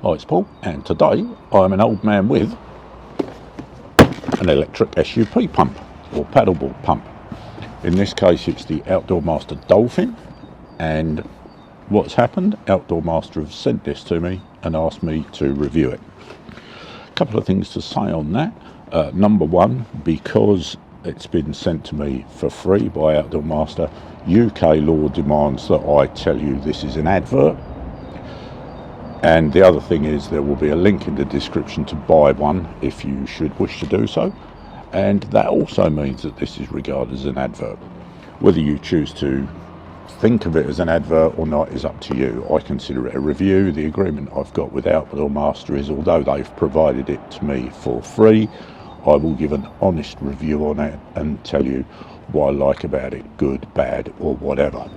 Hi, it's Paul, and today I'm an old man with an electric SUP pump, or paddleboard pump. In this case it's the OutdoorMaster Dolphin, and what's happened, OutdoorMaster have sent this to me and asked me to review it. A couple of things to say on that. Number one, because it's been sent to me for free by OutdoorMaster, UK law demands that I tell you this is an advert. And the other thing is there will be a link in the description to buy one if you should wish to do so. And that also means that this is regarded as an advert. Whether you choose to think of it as an advert or not is up to you. I consider it a review. The agreement I've got with OutdoorMaster is, although they've provided it to me for free, I will give an honest review on it and tell you what I like about it, good, bad, or whatever.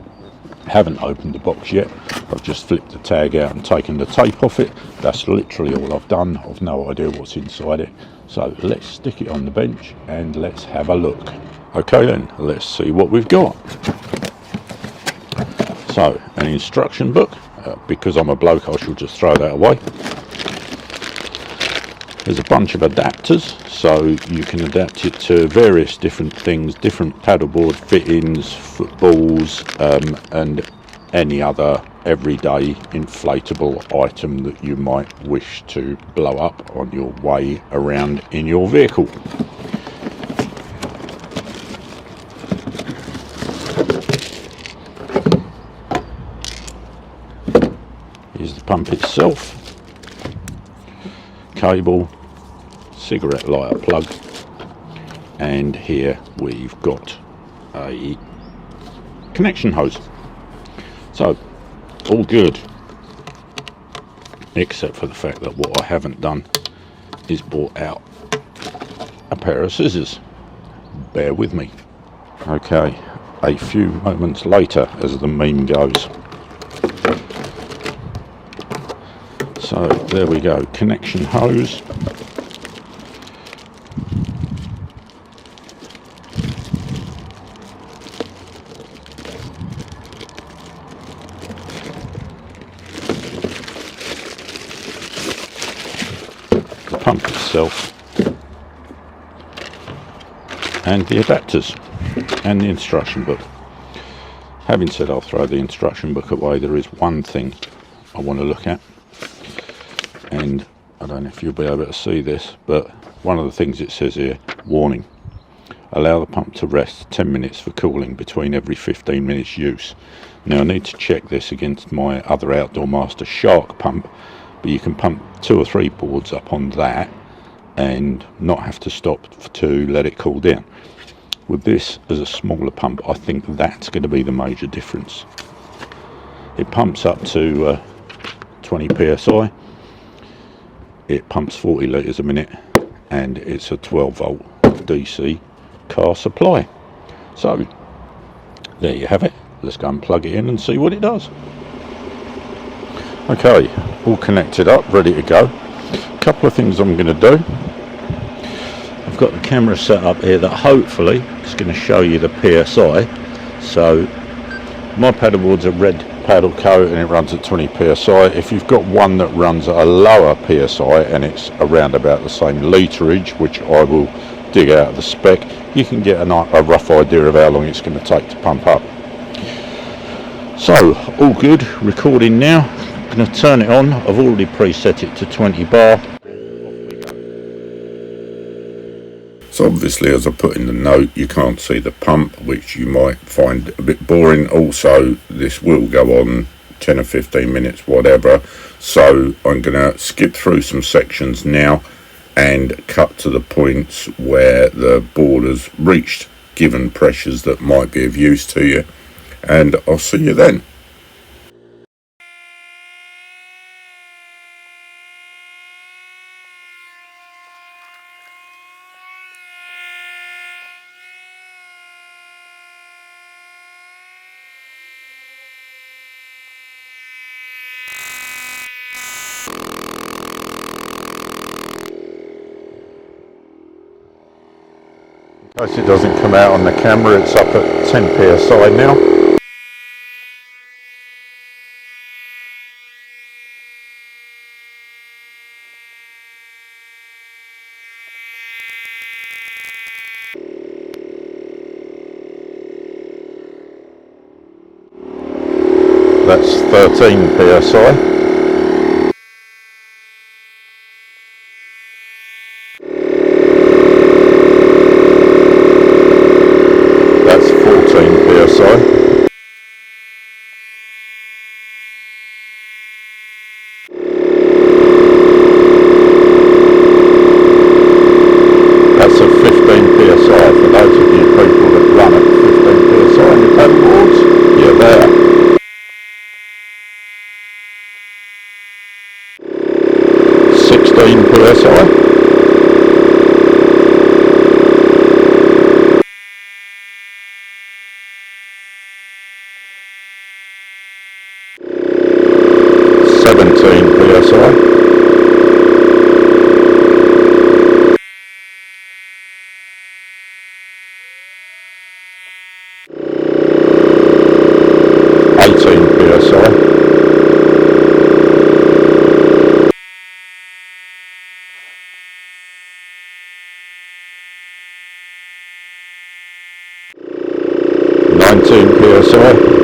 Haven't opened the box yet. I've just flipped the tag out and taken the tape off it. That's literally all I've done. I've no idea what's inside it. So let's stick it on the bench and let's have a look. Okay then, let's see what we've got. So, an instruction book. Because I'm a bloke, I shall just throw that away. There's a bunch of adapters, so you can adapt it to various different things, different paddleboard fittings, footballs, and any other everyday inflatable item that you might wish to blow up on your way around in your vehicle. Here's the pump itself. Cable, cigarette lighter plug, and here we've got a connection hose. So all good, except for the fact that what I haven't done is brought out a pair of scissors. Bear with me. Okay, a few moments later, as the meme goes. So there we go, connection hose. The pump itself. And the adapters. And the instruction book. Having said I'll throw the instruction book away, there is one thing I want to look at. And I don't know if you'll be able to see this, but one of the things it says here, warning, allow the pump to rest 10 minutes for cooling between every 15 minutes use. Now I need to check this against my other OutdoorMaster Shark pump, but you can pump 2 or 3 boards up on that and not have to stop to let it cool down. With this as a smaller pump, I think that's going to be the major difference. It pumps up to 20 psi. It pumps 40 litres a minute, and it's a 12 volt DC car supply. So there you have it. Let's go and plug it in and see what it does. Okay, all connected up, ready to go. A couple of things I'm going to do. I've got the camera set up here that hopefully is going to show you the PSI. So my paddleboard's a red paddle coat and it runs at 20 psi. If you've got one that runs at a lower psi and it's around about the same literage, which I will dig out of the spec, you can get a rough idea of how long it's going to take to pump up. So all good, recording now. I'm going to turn it on. I've already preset it to 20 bar. So obviously, as I put in the note, you can't see the pump, which you might find a bit boring. Also, this will go on 10 or 15 minutes, whatever. So I'm going to skip through some sections now and cut to the points where the board has reached given pressures that might be of use to you. And I'll see you then. In case it doesn't come out on the camera, it's up at 10 psi now. that's 13 psi. That's 14 psi. That's a 15 psi. For those of you people that run at 15 psi on your paddleboards, you're there. 16 psi. PSI. 18 PSI. 19 PSI. 20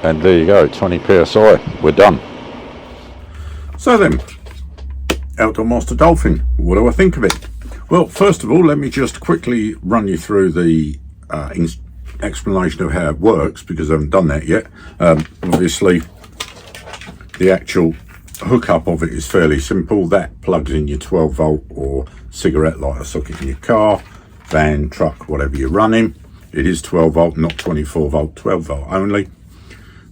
and there you go, 20 psi, we're done. So then, OutdoorMaster Dolphin, what do I think of it? Well, first of all, let me just quickly run you through the explanation of how it works, because I haven't done that yet. Obviously, the actual hookup of it is fairly simple. That plugs in your 12 volt or cigarette lighter socket in your car, van, truck, whatever you're running. It is 12 volt, not 24 volt, 12 volt only.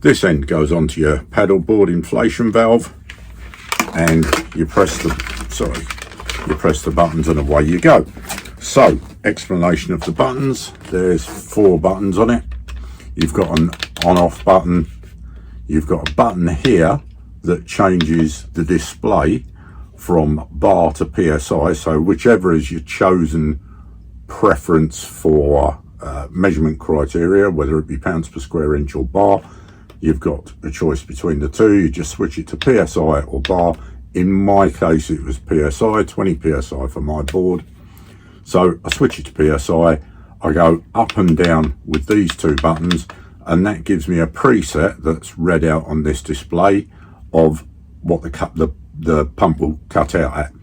This end goes onto your paddleboard inflation valve, and you press the buttons and away you go. So, explanation of the buttons. There's 4 buttons on it. You've got an on-off button. You've got a button here that changes the display from bar to PSI. So whichever is your chosen preference for measurement criteria, whether it be pounds per square inch or bar, you've got a choice between the two. You just switch it to PSI or bar. In my case, it was PSI, 20 PSI for my board. So I switch it to PSI. I go up and down with these 2 buttons, and that gives me a preset that's read out on this display of what the pump will cut out at.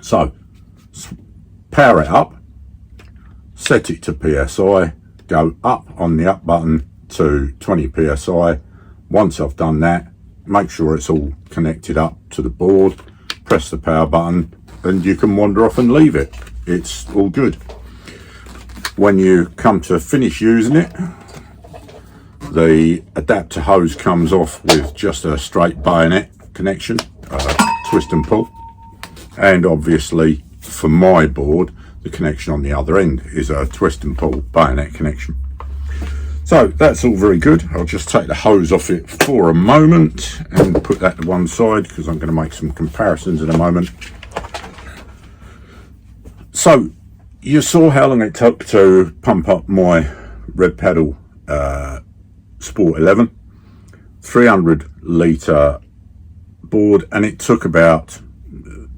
So power it up, set it to PSI, go up on the up button to 20 PSI. Once I've done that, make sure it's all connected up to the board, press the power button, and you can wander off and leave it. It's all good. When you come to finish using it, the adapter hose comes off with just a straight bayonet connection, twist and pull, and obviously for my board the connection on the other end is a twist and pull bayonet connection. So that's all very good. I'll just take the hose off it for a moment and put that to one side, because I'm going to make some comparisons in a moment. So you saw how long it took to pump up my Red Paddle Sport 11, 300 litre board, and it took about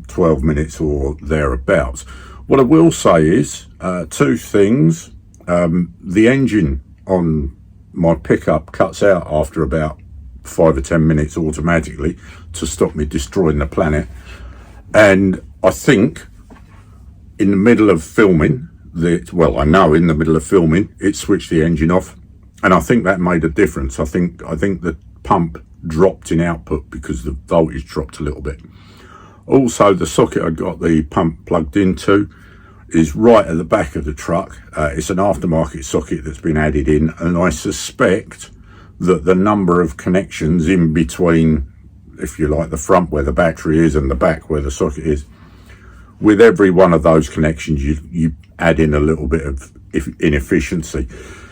12 minutes or thereabouts. What I will say is 2 things. The engine on my pickup cuts out after about 5 or 10 minutes automatically to stop me destroying the planet, and I think in the middle of filming, I know in the middle of filming it switched the engine off, and I think that made a difference. I think the pump dropped in output because the voltage dropped a little bit. Also, the socket I got the pump plugged into is right at the back of the truck. It's an aftermarket socket that's been added in, and I suspect that the number of connections in between, if you like, the front where the battery is and the back where the socket is, with every one of those connections you add in a little bit of inefficiency.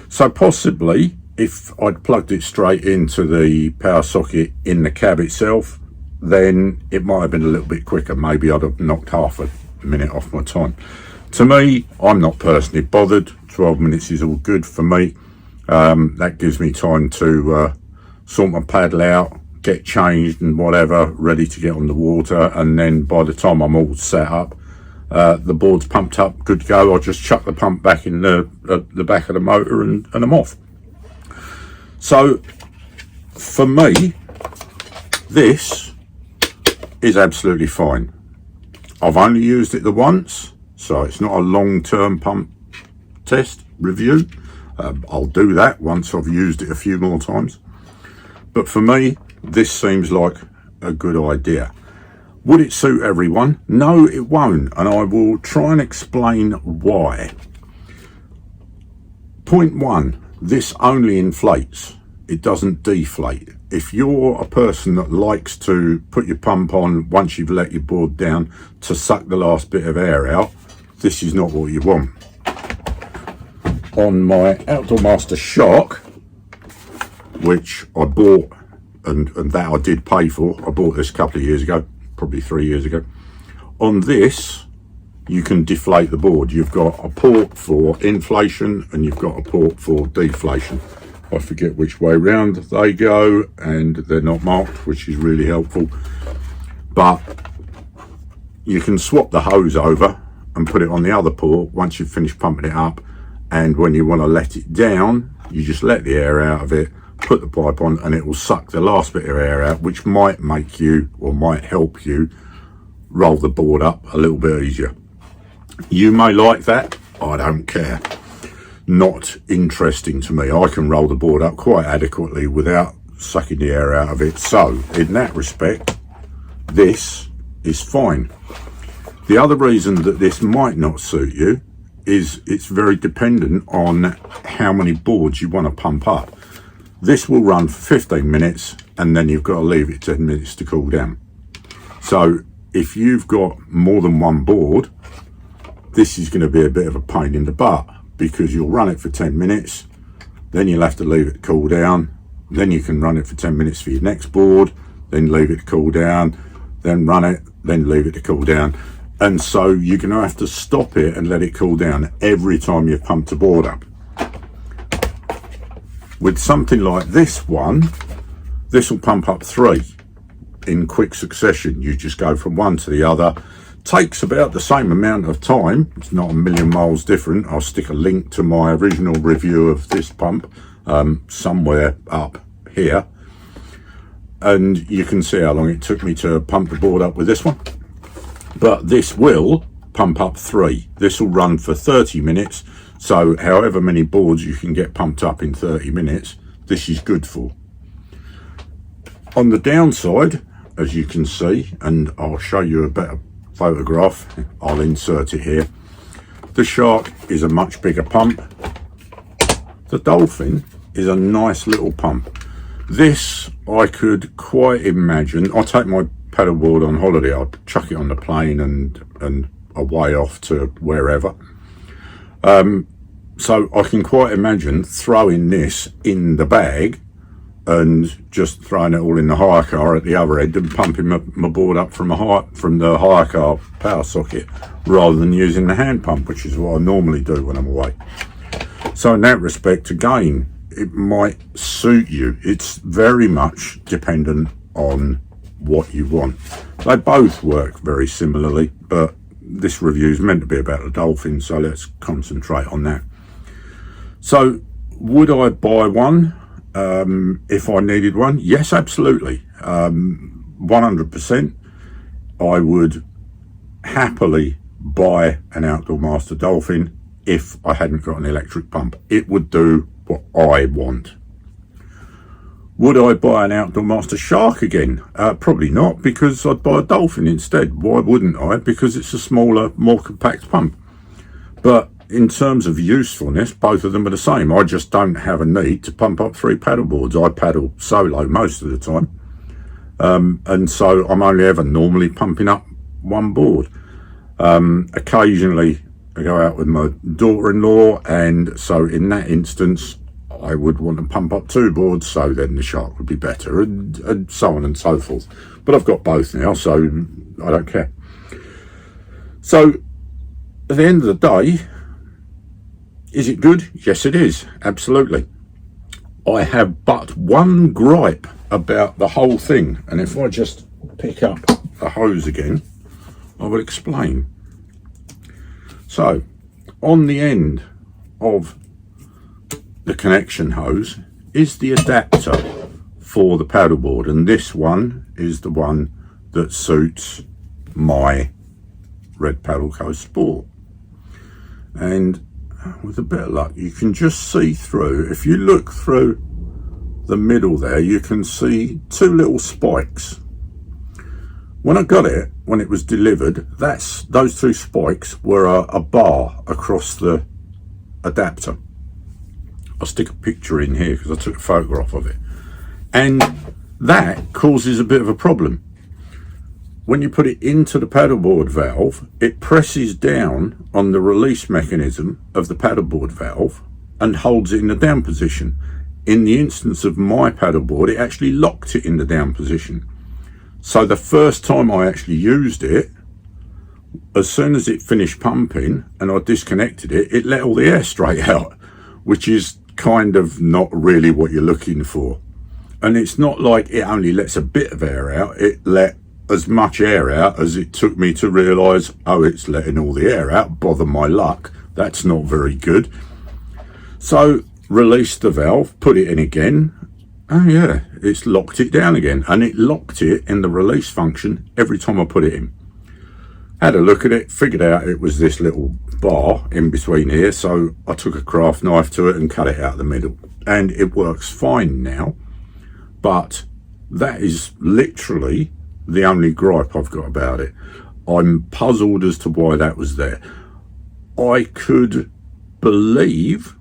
So possibly if I'd plugged it straight into the power socket in the cab itself, then it might have been a little bit quicker. Maybe I'd have knocked half a minute off my time. To me, I'm not personally bothered. 12 minutes is all good for me. That gives me time to sort my paddle out, get changed and whatever, ready to get on the water, and then by the time I'm all set up, the board's pumped up, good to go. I just chuck the pump back in the back of the motor and I'm off. So for me, this is absolutely fine. I've only used it the once, so it's not a long-term pump test review. I'll do that once I've used it a few more times. But for me, this seems like a good idea. Would it suit everyone? No, it won't, and I will try and explain why. Point one, this only inflates. It doesn't deflate. If you're a person that likes to put your pump on once you've let your board down to suck the last bit of air out, this is not what you want. On my OutdoorMaster Shark, which I bought, and that I did pay for, I bought this a couple of years ago, probably 3 years ago. On this, you can deflate the board. You've got a port for inflation and you've got a port for deflation. I forget which way round they go, and they're not marked, which is really helpful. But you can swap the hose over and put it on the other port once you've finished pumping it up, and when you want to let it down, you just let the air out of it, put the pipe on, and it will suck the last bit of air out, which might make you, or might help you, roll the board up a little bit easier. You may like that, I don't care. Not interesting to me. I can roll the board up quite adequately without sucking the air out of it. So in that respect, this is fine. The other reason that this might not suit you is it's very dependent on how many boards you want to pump up. This will run for 15 minutes and then you've got to leave it 10 minutes to cool down. So if you've got more than one board, this is going to be a bit of a pain in the butt, because you'll run it for 10 minutes, then you'll have to leave it to cool down, then you can run it for 10 minutes for your next board, then leave it to cool down, then run it, then leave it to cool down. And so you're going to have to stop it and let it cool down every time you've pumped a board up. With something like this one, this will pump up 3 in quick succession. You just go from one to the other. Takes about the same amount of time. It's not a million miles different. I'll stick a link to my original review of this pump somewhere up here, and you can see how long it took me to pump the board up with this one. But this will pump up 3. This will run for 30 minutes, so however many boards you can get pumped up in 30 minutes, this is good for. On the downside, as you can see, and I'll show you a better photograph, I'll insert it here. The Shark is a much bigger pump. The Dolphin is a nice little pump. This I could quite imagine. I'll take my paddleboard on holiday, I'll chuck it on the plane and away off to wherever. So I can quite imagine throwing this in the bag and just throwing it all in the hire car at the other end and pumping my board up from the hire car power socket, rather than using the hand pump, which is what I normally do when I'm away. So in that respect, again, it might suit you. It's very much dependent on what you want. They both work very similarly, but this review is meant to be about the Dolphin, so let's concentrate on that. So would I buy one if I needed one? Yes, absolutely. 100%. I would happily buy an OutdoorMaster Dolphin if I hadn't got an electric pump. It would do what I want. Would I buy an OutdoorMaster Shark again? Probably not, because I'd buy a Dolphin instead. Why wouldn't I? Because it's a smaller, more compact pump. But in terms of usefulness, both of them are the same. I just don't have a need to pump up 3 paddleboards. I paddle solo most of the time. And so I'm only ever normally pumping up one board. Occasionally I go out with my daughter-in-law, and so in that instance I would want to pump up 2 boards, so then the Shark would be better, and so on and so forth. But I've got both now, so I don't care. So at the end of the day, is it good? Yes, it is, absolutely. I have but one gripe about the whole thing, and if I just pick up the hose again, I will explain. So, on the end of the connection hose is the adapter for the paddleboard, and this one is the one that suits my Red Paddle Co Sport. And with a bit of luck, you can just see through. If you look through the middle there, you can see two little spikes. When I got it, when it was delivered, those two spikes were a bar across the adapter. I'll stick a picture in here because I took a photograph of it, and that causes a bit of a problem. When you put it into the paddleboard valve, it presses down on the release mechanism of the paddleboard valve and holds it in the down position. In the instance of my paddleboard, it actually locked it in the down position. So the first time I actually used it, as soon as it finished pumping and I disconnected it, it let all the air straight out, which is kind of not really what you're looking for. And it's not like it only lets a bit of air out, it let as much air out as it took me to realise, oh, it's letting all the air out, bother my luck, that's not very good. So released the valve, put it in again, oh yeah, it's locked it down again, and it locked it in the release function every time I put it in. Had a look at it, figured out it was this little bar in between here, so I took a craft knife to it and cut it out the middle, and it works fine now. But that is literally the only gripe I've got about it. I'm puzzled as to why that was there. I could believe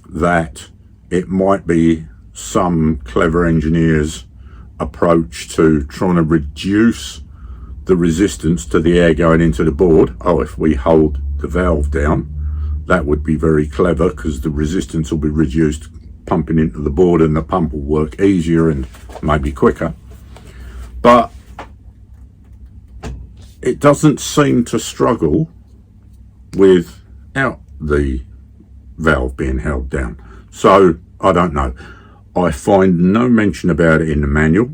that it might be some clever engineer's approach to trying to reduce the resistance to the air going into the board. Oh, if we hold the valve down, that would be very clever because the resistance will be reduced pumping into the board, and the pump will work easier and maybe quicker. But it doesn't seem to struggle without the valve being held down. So I don't know. I find no mention about it in the manual.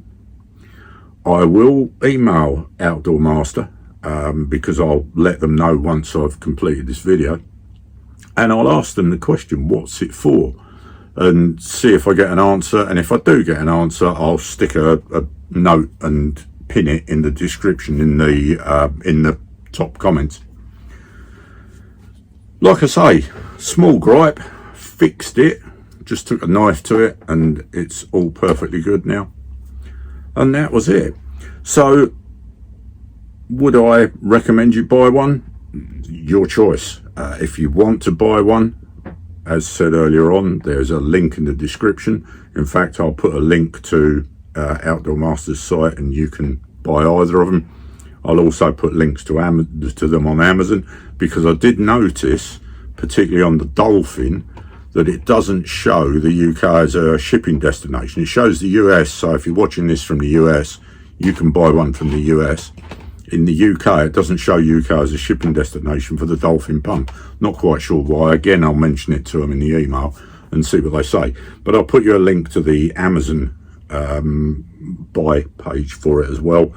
I will email OutdoorMaster because I'll let them know once I've completed this video, and I'll ask them the question, what's it for, and see if I get an answer. And if I do get an answer, I'll stick a note and pin it in the description in the top comments. Like I say, small gripe, fixed it, just took a knife to it, and it's all perfectly good now. And that was it. So would I recommend you buy one? Your choice. If you want to buy one, as said earlier on, there's a link in the description. In fact, I'll put a link to OutdoorMaster's site, and you can buy either of them. I'll also put links to them on Amazon, because I did notice, particularly on the Dolphin, that it doesn't show the UK as a shipping destination. It shows the US, so if you're watching this from the US, you can buy one from the US. In the UK, it doesn't show UK as a shipping destination for the Dolphin pump. Not quite sure why. Again, I'll mention it to them in the email and see what they say. But I'll put you a link to the Amazon buy page for it as well.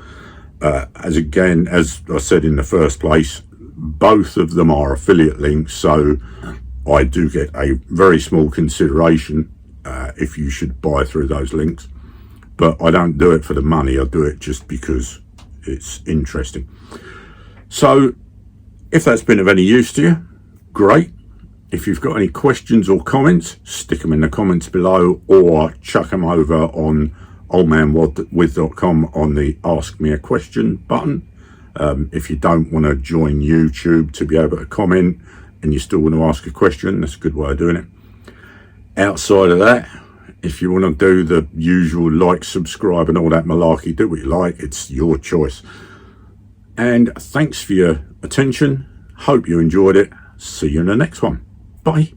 As I said in the first place, both of them are affiliate links, so I do get a very small consideration if you should buy through those links. But I don't do it for the money, I do it just because it's interesting. So if that's been of any use to you, great. If you've got any questions or comments, stick them in the comments below, or chuck them over on oldmanwith.com on the Ask Me a Question button. If you don't want to join YouTube to be able to comment and you still want to ask a question, that's a good way of doing it. Outside of that, if you want to do the usual like, subscribe and all that malarkey, do what you like, it's your choice. And thanks for your attention. Hope you enjoyed it. See you in the next one. Bye.